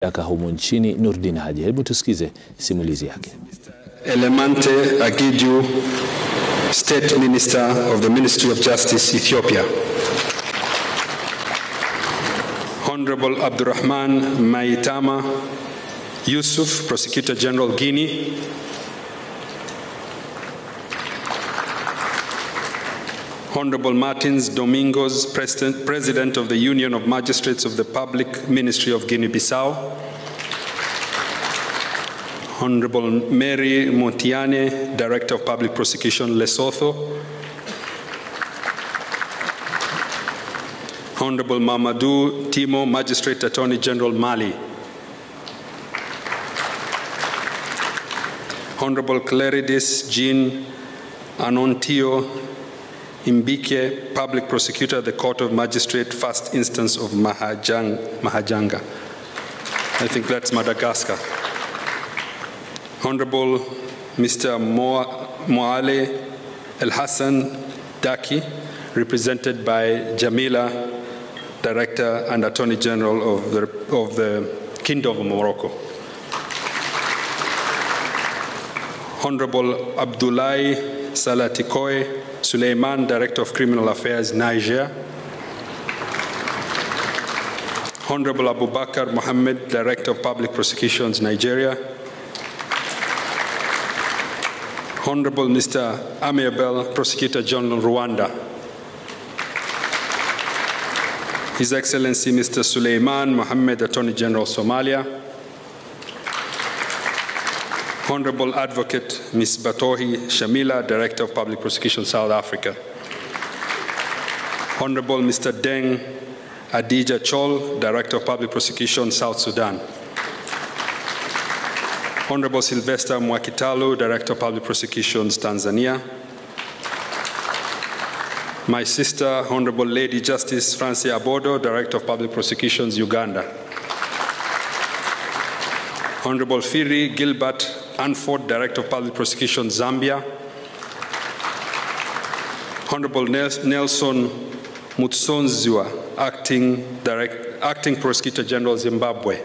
yaka humu nchini Nurdin Haji. Hebu tusikize simulizi yake. Elemante Agidiu, State Minister of the Ministry of Justice, Ethiopia. Honorable Abdurrahman Maitama Yusuf, Prosecutor General, Guinea. Honorable Martins Domingos, President of the Union of Magistrates of the Public Ministry of Guinea-Bissau. Honorable Mary Montiane, Director of Public Prosecution, Lesotho. Honorable Mamadou Timo, Magistrate Attorney General, Mali. Honorable Claridis Jean Anontio Imbike, Public Prosecutor at the Court of Magistrate, First Instance of Mahajanga. I think that's Madagascar. Honorable Mr. Moale El Hassan Daki, represented by Jamila, Director and Attorney General of the Kingdom of Morocco. Honorable Abdoulaye Salatikoe Suleiman, Director of Criminal Affairs, Niger. Honorable Abubakar Mohammed, Director of Public Prosecutions, Nigeria. Honorable Mr. Amiabel, Prosecutor General, Rwanda. His Excellency Mr. Suleiman Mohammed, Attorney General, Somalia. Honorable Advocate Ms. Batohi Shamila, Director of Public Prosecution, South Africa. Honorable Mr. Deng Adija Chol, Director of Public Prosecution, South Sudan. Honorable Sylvester Mwakitalu, Director of Public Prosecutions, Tanzania. My sister, Honorable Lady Justice Francia Abodo, Director of Public Prosecutions, Uganda. Honorable Firi Gilbert Anford, Director of Public Prosecution, Zambia. Honorable Nelson Mutsonziwa, Acting Prosecutor General, Zimbabwe.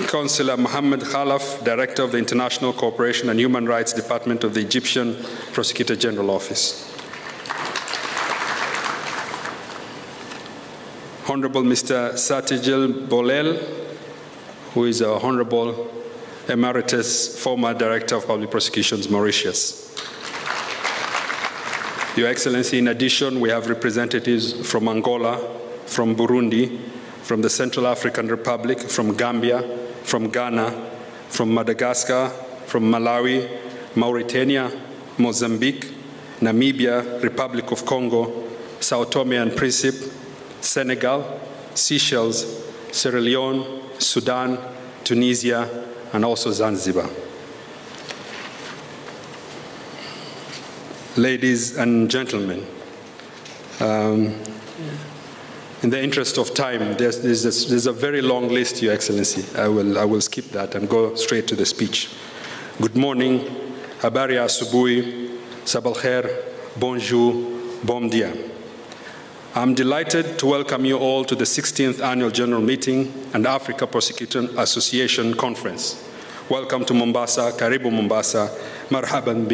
Councillor Mohammed Khalaf, Director of the International Cooperation and Human Rights Department of the Egyptian Prosecutor General Office. Honorable Mr. Satijil Bolel, who is a Honorable Emeritus former Director of Public Prosecutions, Mauritius. Your Excellency, in addition, we have representatives from Angola, from Burundi, from the Central African Republic, from Gambia, from Ghana, from Madagascar, from Malawi, Mauritania, Mozambique, Namibia, Republic of Congo, Sao Tome and Principe, Senegal, Seychelles, Sierra Leone, Sudan, Tunisia, and also Zanzibar. Ladies and gentlemen, in the interest of time, there's a very long list, Your Excellency. I will skip that and go straight to the speech. Good morning, habari ya asubuhi, sabal khair, bonjour, bom dia. I'm delighted to welcome you all to the 16th Annual General Meeting and Africa Prosecutors Association Conference. Welcome to Mombasa, Karibu Mombasa, marhaban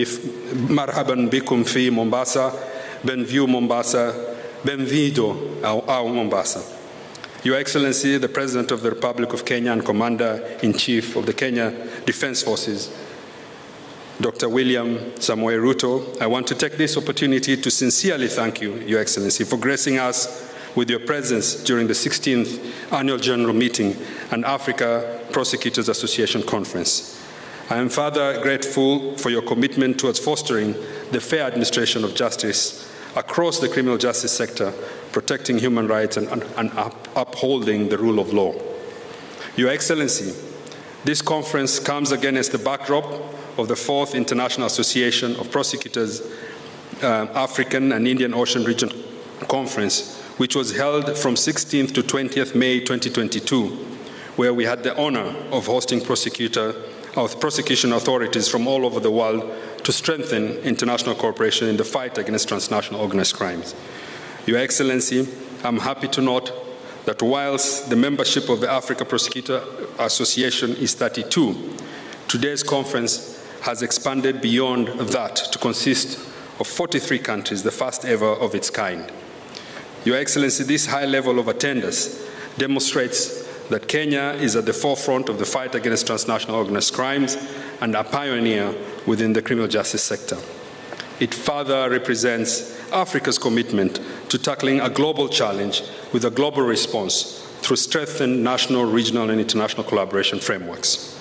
bikum fi Mombasa, benview Mombasa, benvido ao Mombasa. Your Excellency, the President of the Republic of Kenya and Commander-in-Chief of the Kenya Defense Forces, Dr. William Samoei Ruto, I want to take this opportunity to sincerely thank you, Your Excellency, for gracing us with your presence during the 16th Annual General Meeting and Africa Prosecutors Association Conference. I am further grateful for your commitment towards fostering the fair administration of justice across the criminal justice sector, protecting human rights and upholding the rule of law. Your Excellency, this conference comes against the backdrop of the 4th International Association of Prosecutors African and Indian Ocean Region Conference, which was held from 16th to 20th May 2022, where we had the honor of hosting prosecution authorities from all over the world to strengthen international cooperation in the fight against transnational organized crimes. Your Excellency, I'm happy to note that whilst the membership of the Africa Prosecutor Association is 32, today's conference has expanded beyond that to consist of 43 countries, the first ever of its kind. Your Excellency, this high level of attendance demonstrates that Kenya is at the forefront of the fight against transnational organized crimes and a pioneer within the criminal justice sector. It further represents Africa's commitment to tackling a global challenge with a global response through strengthened national, regional, and international collaboration frameworks.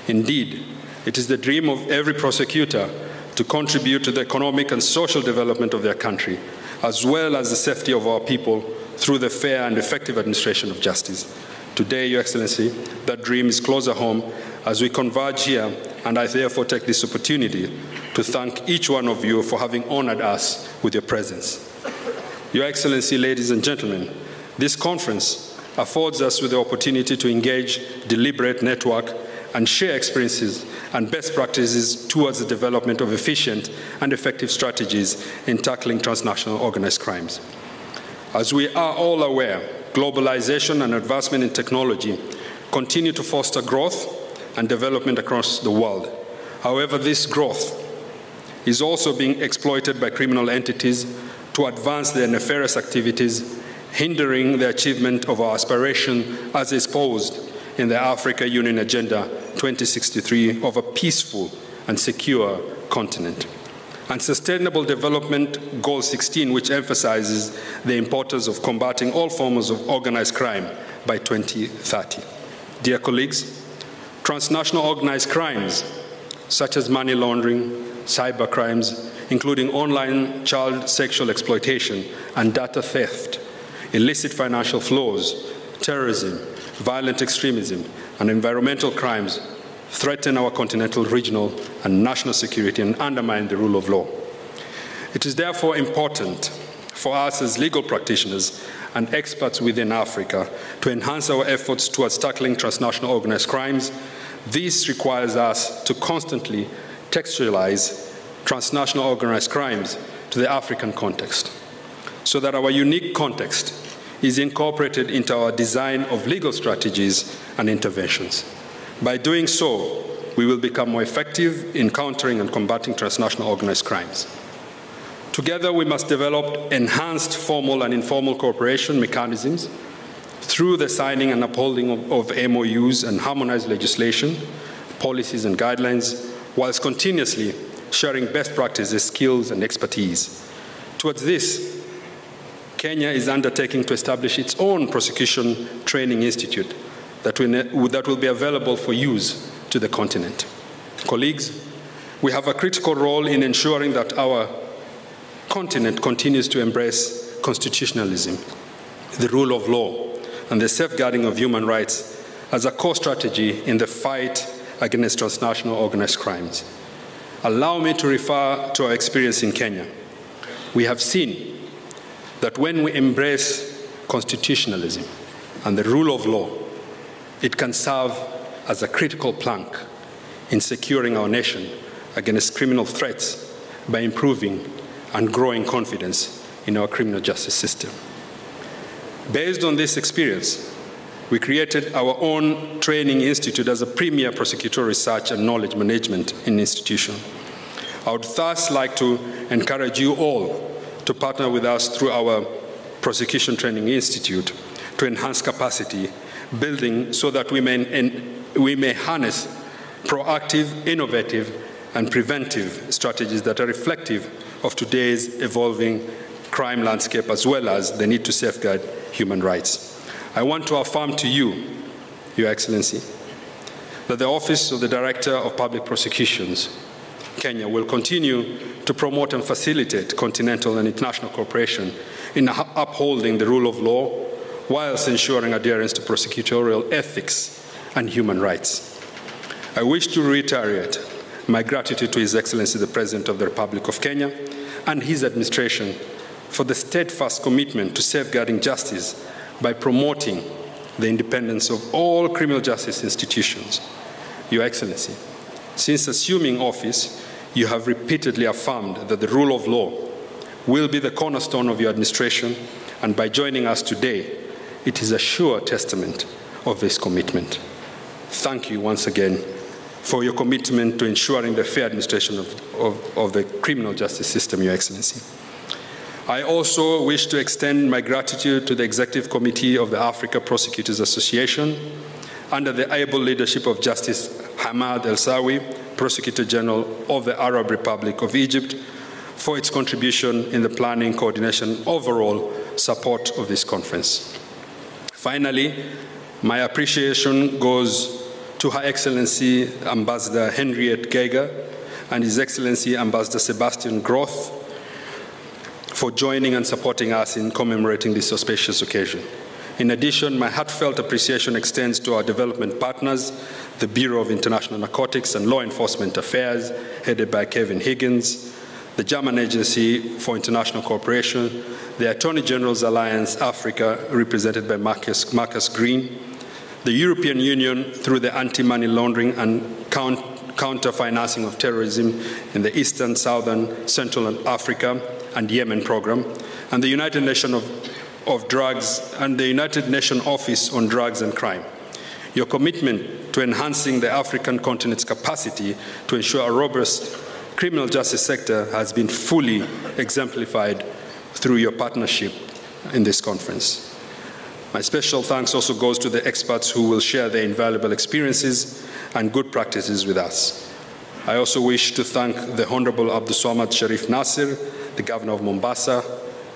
Indeed, it is the dream of every prosecutor to contribute to the economic and social development of their country, as well as the safety of our people through the fair and effective administration of justice. Today, Your Excellency, that dream is closer home as we converge here, and I therefore take this opportunity to thank each one of you for having honored us with your presence. Your Excellency, ladies and gentlemen, this conference affords us with the opportunity to engage, deliberate, network, and share experiences and best practices towards the development of efficient and effective strategies in tackling transnational organized crimes. As we are all aware, globalization and advancement in technology continue to foster growth and development across the world. However, this growth is also being exploited by criminal entities to advance their nefarious activities, hindering the achievement of our aspiration as exposed in the Africa Union Agenda 2063 of a peaceful and secure continent. And Sustainable Development Goal 16, which emphasizes the importance of combating all forms of organized crime by 2030. Dear colleagues, transnational organized crimes such as money laundering, cyber crimes, including online child sexual exploitation and data theft, illicit financial flows, terrorism, violent extremism, and environmental crimes threaten our continental, regional, and national security and undermine the rule of law. It is therefore important for us as legal practitioners and experts within Africa to enhance our efforts towards tackling transnational organized crimes. This requires us to constantly textualize transnational organized crimes to the African context, so that our unique context is incorporated into our design of legal strategies and interventions. By doing so, we will become more effective in countering and combating transnational organized crimes. Together, we must develop enhanced formal and informal cooperation mechanisms through the signing and upholding of MOUs and harmonized legislation, policies, and guidelines, whilst continuously sharing best practices, skills, and expertise. Towards this, Kenya is undertaking to establish its own prosecution training institute that will be available for use to the continent. Colleagues, we have a critical role in ensuring that our continent continues to embrace constitutionalism, the rule of law, and the safeguarding of human rights as a core strategy in the fight against transnational organized crimes. Allow me to refer to our experience in Kenya. We have seen that when we embrace constitutionalism and the rule of law, it can serve as a critical plank in securing our nation against criminal threats by improving and growing confidence in our criminal justice system. Based on this experience, we created our own training institute as a premier prosecutorial research and knowledge management institution. I would thus like to encourage you all to partner with us through our Prosecution Training Institute to enhance capacity building so that we may harness proactive, innovative, and preventive strategies that are reflective of today's evolving crime landscape, as well as the need to safeguard human rights. I want to affirm to you, Your Excellency, that the Office of the Director of Public Prosecutions, Kenya, will continue to promote and facilitate continental and international cooperation in upholding the rule of law, whilst ensuring adherence to prosecutorial ethics and human rights. I wish to reiterate my gratitude to His Excellency the President of the Republic of Kenya and his administration for the steadfast commitment to safeguarding justice by promoting the independence of all criminal justice institutions. Your Excellency, since assuming office, you have repeatedly affirmed that the rule of law will be the cornerstone of your administration, and by joining us today, it is a sure testament of this commitment. Thank you once again for your commitment to ensuring the fair administration of the criminal justice system, Your Excellency. I also wish to extend my gratitude to the Executive Committee of the Africa Prosecutors Association under the able leadership of Justice Hamad El-Sawi, Prosecutor General of the Arab Republic of Egypt, for its contribution in the planning, coordination, overall support of this conference. Finally, my appreciation goes to Her Excellency Ambassador Henriette Geiger and His Excellency Ambassador Sebastian Groth for joining and supporting us in commemorating this auspicious occasion. In addition, my heartfelt appreciation extends to our development partners, the Bureau of International Narcotics and Law Enforcement Affairs, headed by Kevin Higgins, the German Agency for International Cooperation, the Attorney General's Alliance Africa, represented by Marcus Green, the European Union through the Anti-Money Laundering and Counter-Financing of Terrorism in the Eastern, Southern, Central Africa and Yemen program, and the United Nations of Drugs and the United Nations Office on Drugs and Crime. Your commitment to enhancing the African continent's capacity to ensure a robust criminal justice sector has been fully exemplified through your partnership in this conference. My special thanks also goes to the experts who will share their invaluable experiences and good practices with us. I also wish to thank the Honorable Abdulswamad Sharif Nasir, the Governor of Mombasa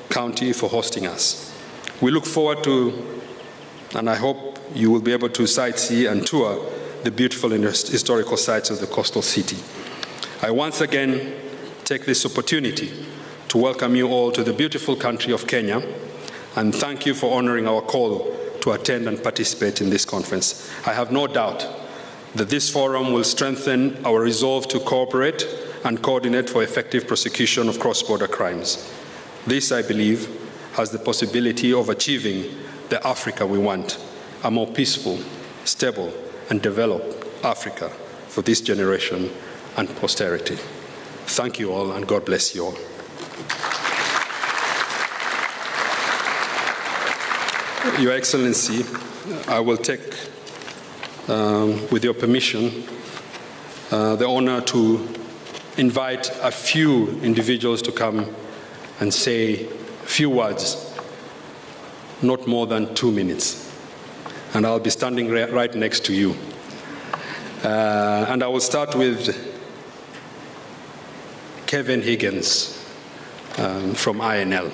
County, for hosting us. We look forward to, and I hope you will be able to sightsee and tour the beautiful and historical sites of the coastal city. I once again take this opportunity to welcome you all to the beautiful country of Kenya, and thank you for honoring our call to attend and participate in this conference. I have no doubt that this forum will strengthen our resolve to cooperate and coordinate for effective prosecution of cross-border crimes. This, I believe, has the possibility of achieving the Africa we want, a more peaceful, stable, and developed Africa for this generation and posterity. Thank you all, and God bless you all. Your Excellency, I will take, with your permission, the honor to invite a few individuals to come and say a few words, not more than 2 minutes. And I'll be standing right next to you. And I will start with Kevin Higgins from INL.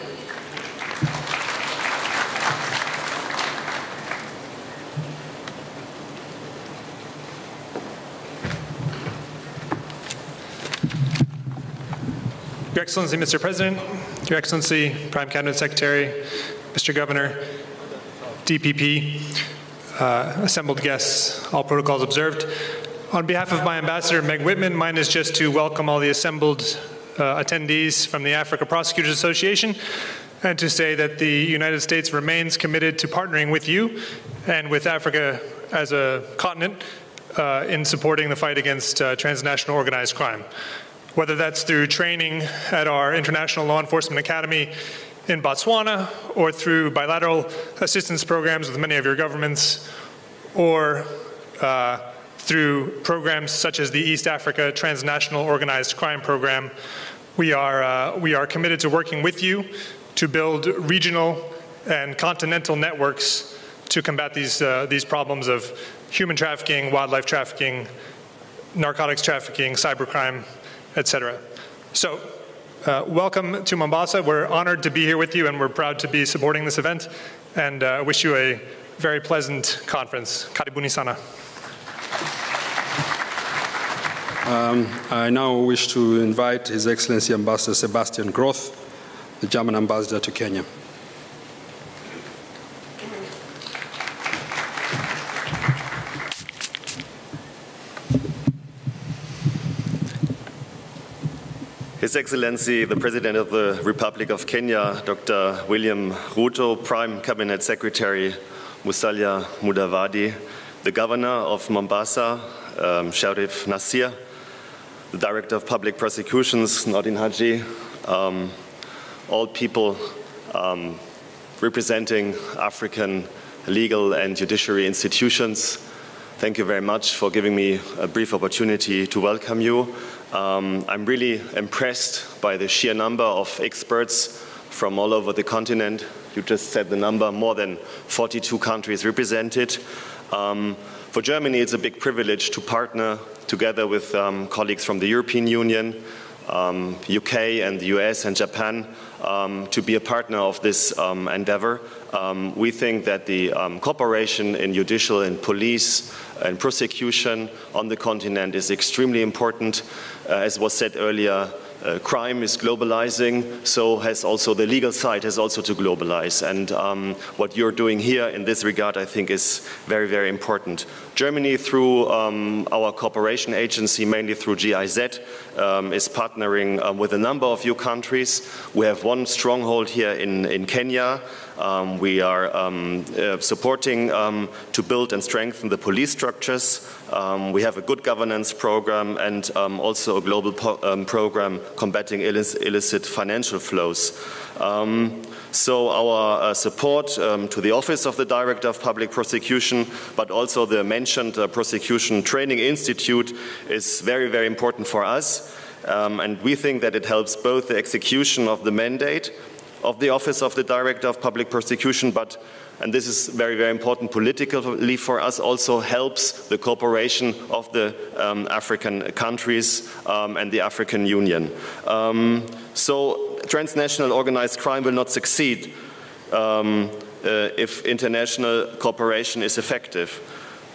Your Excellency, Mr. President, Your Excellency, Prime Cabinet Secretary, Mr. Governor, DPP, assembled guests, all protocols observed. On behalf of my ambassador, Meg Whitman, mine is just to welcome all the assembled attendees from the Africa Prosecutors Association and to say that the United States remains committed to partnering with you and with Africa as a continent in supporting the fight against transnational organized crime. Whether that's through training at our International Law Enforcement Academy in Botswana, or through bilateral assistance programs with many of your governments, or through programs such as the East Africa Transnational Organized Crime Program, we are committed to working with you to build regional and continental networks to combat these problems of human trafficking, wildlife trafficking, narcotics trafficking, cybercrime, etc. So, welcome to Mombasa. We're honored to be here with you, and we're proud to be supporting this event, and wish you a very pleasant conference. Karibuni sana. I now wish to invite His Excellency Ambassador Sebastian Groth, the German ambassador to Kenya. His Excellency, the President of the Republic of Kenya, Dr. William Ruto, Prime Cabinet Secretary Musalia Mudavadi, the Governor of Mombasa, Sharif Nasir, the Director of Public Prosecutions, Nordin Haji, all people representing African legal and judiciary institutions. Thank you very much for giving me a brief opportunity to welcome you. I'm really impressed by the sheer number of experts from all over the continent. You just said the number, more than 42 countries represented. For Germany, it's a big privilege to partner together with colleagues from the European Union, UK and the US and Japan to be a partner of this endeavor. We think that the cooperation in judicial and police and prosecution on the continent is extremely important. As was said earlier, crime is globalizing, so has also the legal side has also to globalize. And what you're doing here in this regard, I think, is very, very important. Germany, through our cooperation agency, mainly through GIZ, is partnering with a number of EU countries. We have one stronghold here in Kenya. We are supporting to build and strengthen the police structures. We have a good governance program and also a global program combating illicit financial flows. So our support to the Office of the Director of Public Prosecution, but also the mentioned Prosecution Training Institute is very, very important for us. And we think that it helps both the execution of the mandate of the Office of the Director of Public Prosecution, but, and this is very, very important politically for us, also helps the cooperation of the African countries and the African Union. So transnational organized crime will not succeed if international cooperation is effective.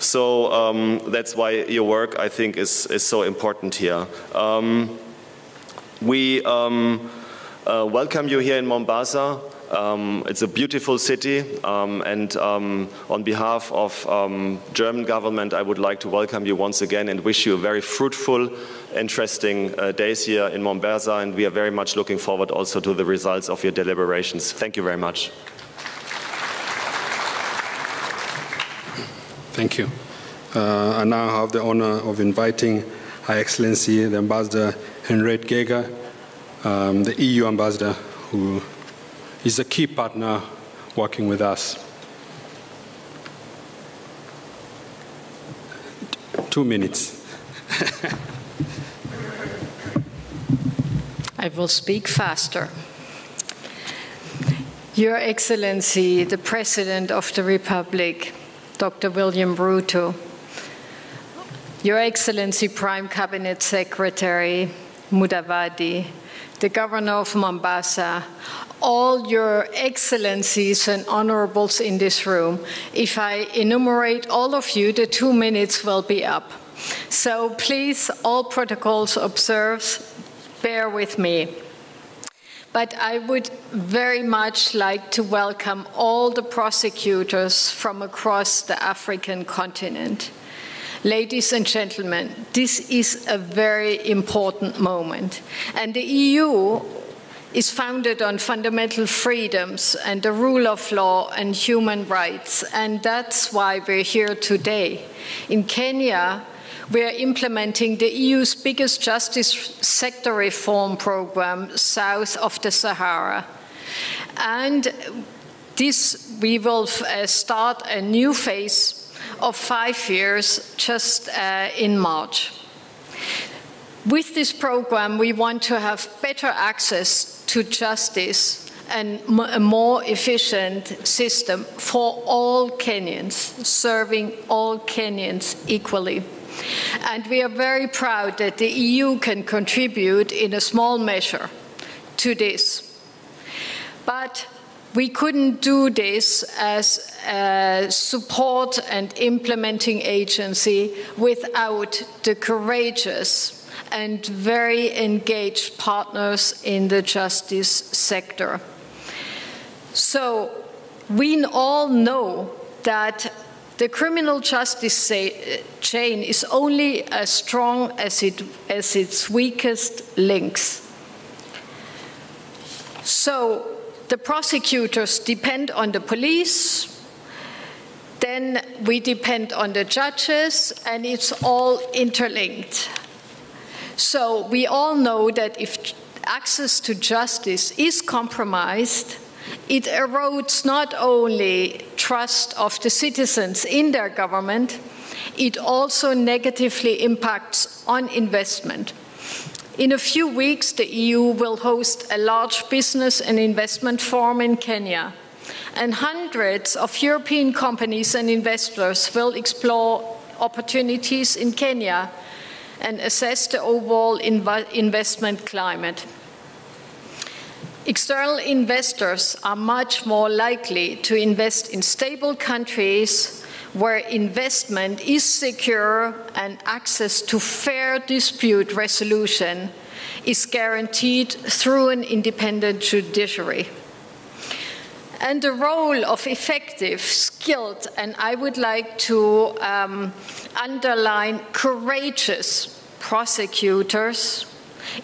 So that's why your work, I think, is so important here. We welcome you here in Mombasa. It's a beautiful city, and on behalf of German government, I would like to welcome you once again and wish you a very fruitful, interesting days here in Mombasa, and we are very much looking forward also to the results of your deliberations. Thank you very much. Thank you. I now have the honor of inviting Her Excellency, the Ambassador Henriette Geiger, the EU Ambassador, who is a key partner working with us. 2 minutes. I will speak faster. Your Excellency, the President of the Republic, Dr. William Ruto, Your Excellency, Prime Cabinet Secretary Mudavadi, the Governor of Mombasa, all Your Excellencies and Honorables in this room. If I enumerate all of you, the 2 minutes will be up. So please, all protocols observed, bear with me. But I would very much like to welcome all the prosecutors from across the African continent. Ladies and gentlemen, this is a very important moment. And the EU is founded on fundamental freedoms and the rule of law and human rights. And that's why we're here today. In Kenya, we are implementing the EU's biggest justice sector reform program south of the Sahara. And we will start a new phase of 5 years just in March. With this program, we want to have better access to justice and a more efficient system for all Kenyans, serving all Kenyans equally. And we are very proud that the EU can contribute in a small measure to this. But we couldn't do this as a support and implementing agency without the courageous and very engaged partners in the justice sector. So we all know that the criminal justice chain is only as strong as its weakest links. So the prosecutors depend on the police, then we depend on the judges, and it's all interlinked. So we all know that if access to justice is compromised, it erodes not only trust of the citizens in their government, it also negatively impacts on investment. In a few weeks, the EU will host a large business and investment forum in Kenya, and hundreds of European companies and investors will explore opportunities in Kenya and assess the overall investment climate. External investors are much more likely to invest in stable countries where investment is secure and access to fair dispute resolution is guaranteed through an independent judiciary. And the role of effective, skilled, and I would like to underline courageous prosecutors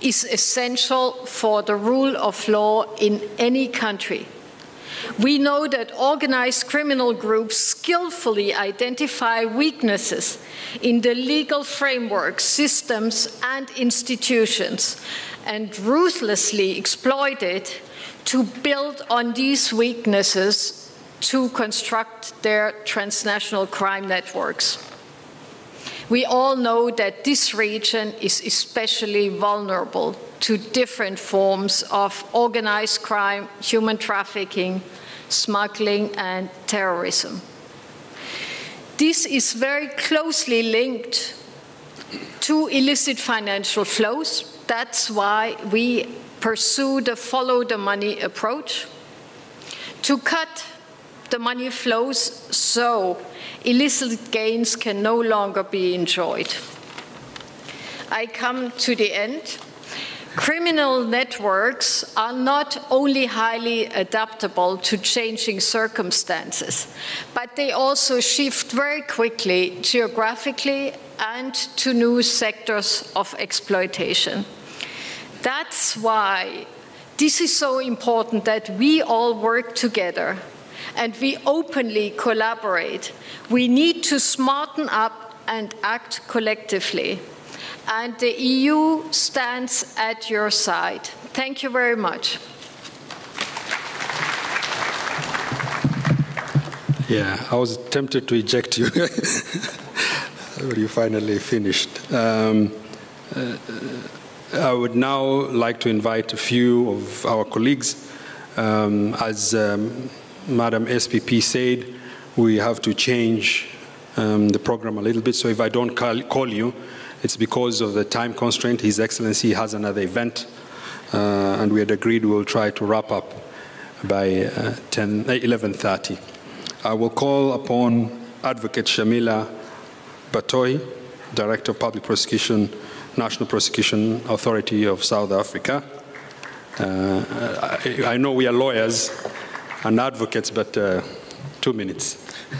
is essential for the rule of law in any country. We know that organized criminal groups skillfully identify weaknesses in the legal frameworks, systems, and institutions, and ruthlessly exploit it to build on these weaknesses to construct their transnational crime networks. We all know that this region is especially vulnerable to different forms of organized crime, human trafficking, smuggling, and terrorism. This is very closely linked to illicit financial flows. That's why we pursue the follow the money approach to cut the money flows so illicit gains can no longer be enjoyed. I come to the end. Criminal networks are not only highly adaptable to changing circumstances, but they also shift very quickly geographically and to new sectors of exploitation. That's why this is so important that we all work together and we openly collaborate. We need to smarten up and act collectively. And the EU stands at your side. Thank you very much. Yeah, I was tempted to eject you, but you finally finished. I would now like to invite a few of our colleagues. As Madam SPP said, we have to change the program a little bit, so if I don't call you, it's because of the time constraint. His Excellency has another event, and we had agreed we will try to wrap up by 11:30. I will call upon Advocate Shamila Batoi, Director of Public Prosecution, National Prosecution Authority of South Africa. I know we are lawyers and advocates, but 2 minutes.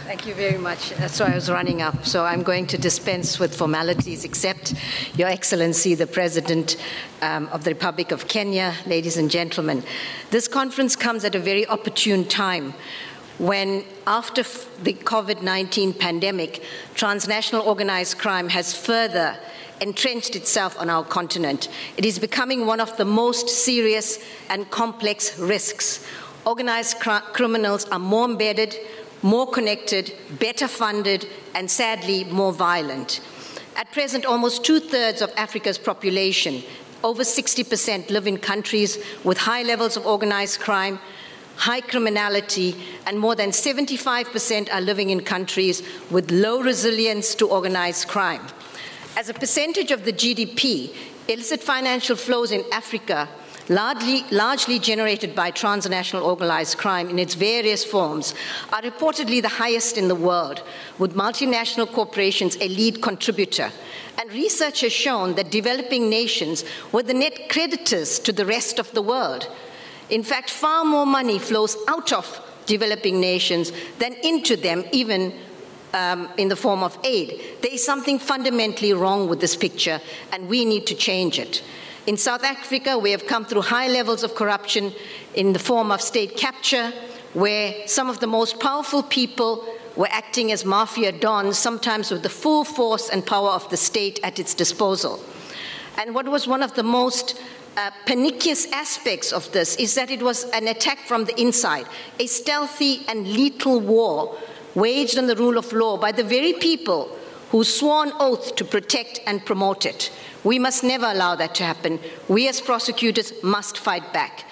Thank you very much. That's why I was running up. So I'm going to dispense with formalities, except Your Excellency, the President of the Republic of Kenya, ladies and gentlemen. This conference comes at a very opportune time when, after the COVID-19 pandemic, transnational organized crime has further entrenched itself on our continent. It is becoming one of the most serious and complex risks. Organized criminals are more embedded, more connected, better funded, and sadly, more violent. At present, almost 2/3 of Africa's population, over 60%, live in countries with high levels of organized crime, high criminality, and more than 75% are living in countries with low resilience to organized crime. As a percentage of the GDP, illicit financial flows in Africa, largely generated by transnational organized crime in its various forms, are reportedly the highest in the world, with multinational corporations a lead contributor. And research has shown that developing nations were the net creditors to the rest of the world. In fact, far more money flows out of developing nations than into them, even in the form of aid. There is something fundamentally wrong with this picture, and we need to change it. In South Africa, we have come through high levels of corruption in the form of state capture, where some of the most powerful people were acting as mafia dons, sometimes with the full force and power of the state at its disposal. And what was one of the most pernicious aspects of this is that it was an attack from the inside, a stealthy and lethal war waged on the rule of law by the very people who swore an oath to protect and promote it. We must never allow that to happen. We as prosecutors must fight back.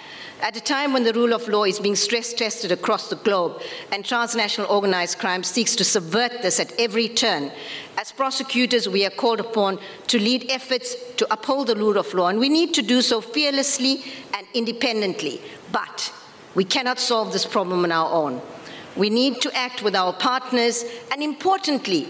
At a time when the rule of law is being stress-tested across the globe and transnational organized crime seeks to subvert this at every turn, as prosecutors we are called upon to lead efforts to uphold the rule of law, and we need to do so fearlessly and independently. But we cannot solve this problem on our own. We need to act with our partners, and importantly,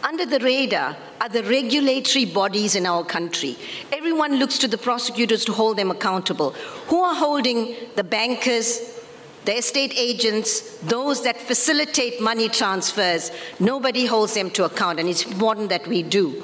under the radar are the regulatory bodies in our country. Everyone looks to the prosecutors to hold them accountable. Who are holding the bankers, the estate agents, those that facilitate money transfers? Nobody holds them to account, and it's important that we do.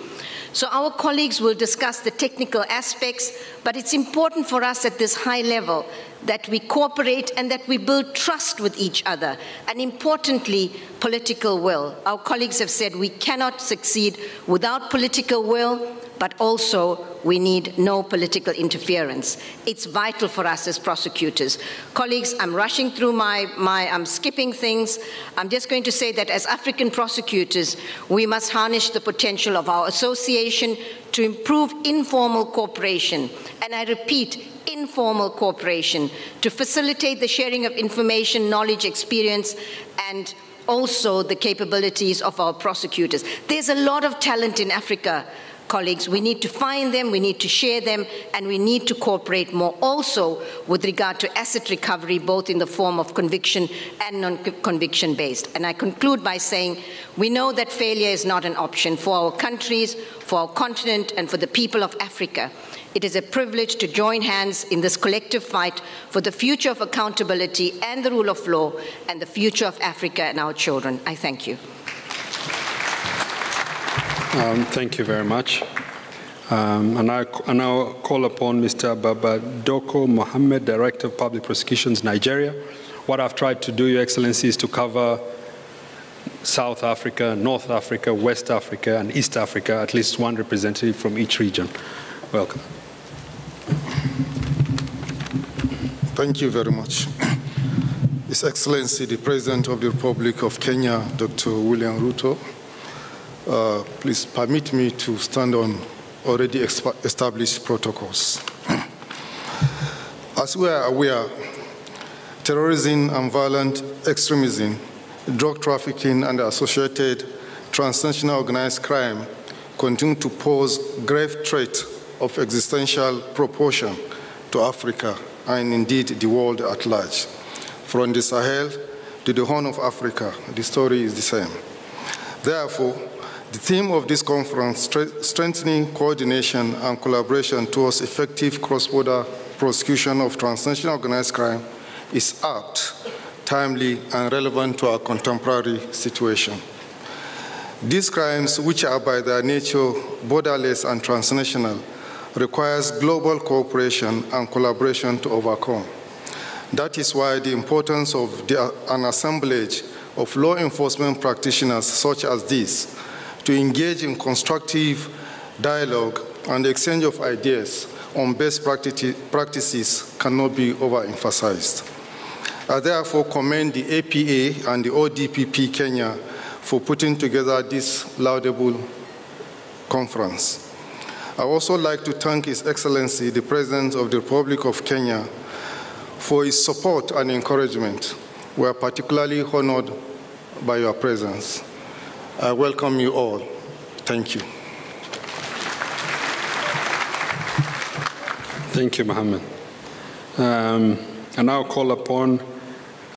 So our colleagues will discuss the technical aspects, but it's important for us at this high level that we cooperate and that we build trust with each other, and importantly, political will. Our colleagues have said we cannot succeed without political will, but also we need no political interference. It's vital for us as prosecutors. Colleagues, I'm rushing through I'm skipping things. I'm just going to say that as African prosecutors, we must harness the potential of our association to improve informal cooperation. And I repeat, informal cooperation to facilitate the sharing of information, knowledge, experience, and also the capabilities of our prosecutors. There's a lot of talent in Africa, colleagues. We need to find them, we need to share them, and we need to cooperate more also with regard to asset recovery, both in the form of conviction and non-conviction based. And I conclude by saying we know that failure is not an option for our countries, for our continent, and for the people of Africa. It is a privilege to join hands in this collective fight for the future of accountability and the rule of law and the future of Africa and our children. I thank you. Thank you very much. And I now call upon Mr. Babadoko Mohammed, Director of Public Prosecutions, Nigeria. What I've tried to do, Your Excellency, is to cover South Africa, North Africa, West Africa, and East Africa, at least one representative from each region. Welcome. Thank you very much. His Excellency, the President of the Republic of Kenya, Dr. William Ruto, please permit me to stand on already established protocols. As we are aware, terrorism and violent extremism, drug trafficking, and associated transnational organized crime continue to pose grave threat of existential proportion to Africa and indeed the world at large. From the Sahel to the Horn of Africa, the story is the same. Therefore, the theme of this conference, strengthening coordination and collaboration towards effective cross-border prosecution of transnational organized crime, is apt, timely, and relevant to our contemporary situation. These crimes, which are by their nature borderless and transnational, requires global cooperation and collaboration to overcome. That is why the importance of an assemblage of law enforcement practitioners such as this to engage in constructive dialogue and exchange of ideas on best practices cannot be overemphasized. I therefore commend the APA and the ODPP Kenya for putting together this laudable conference. I also like to thank His Excellency, the President of the Republic of Kenya, for his support and encouragement. We are particularly honored by your presence. I welcome you all. Thank you. Thank you, Mohammed. I now call upon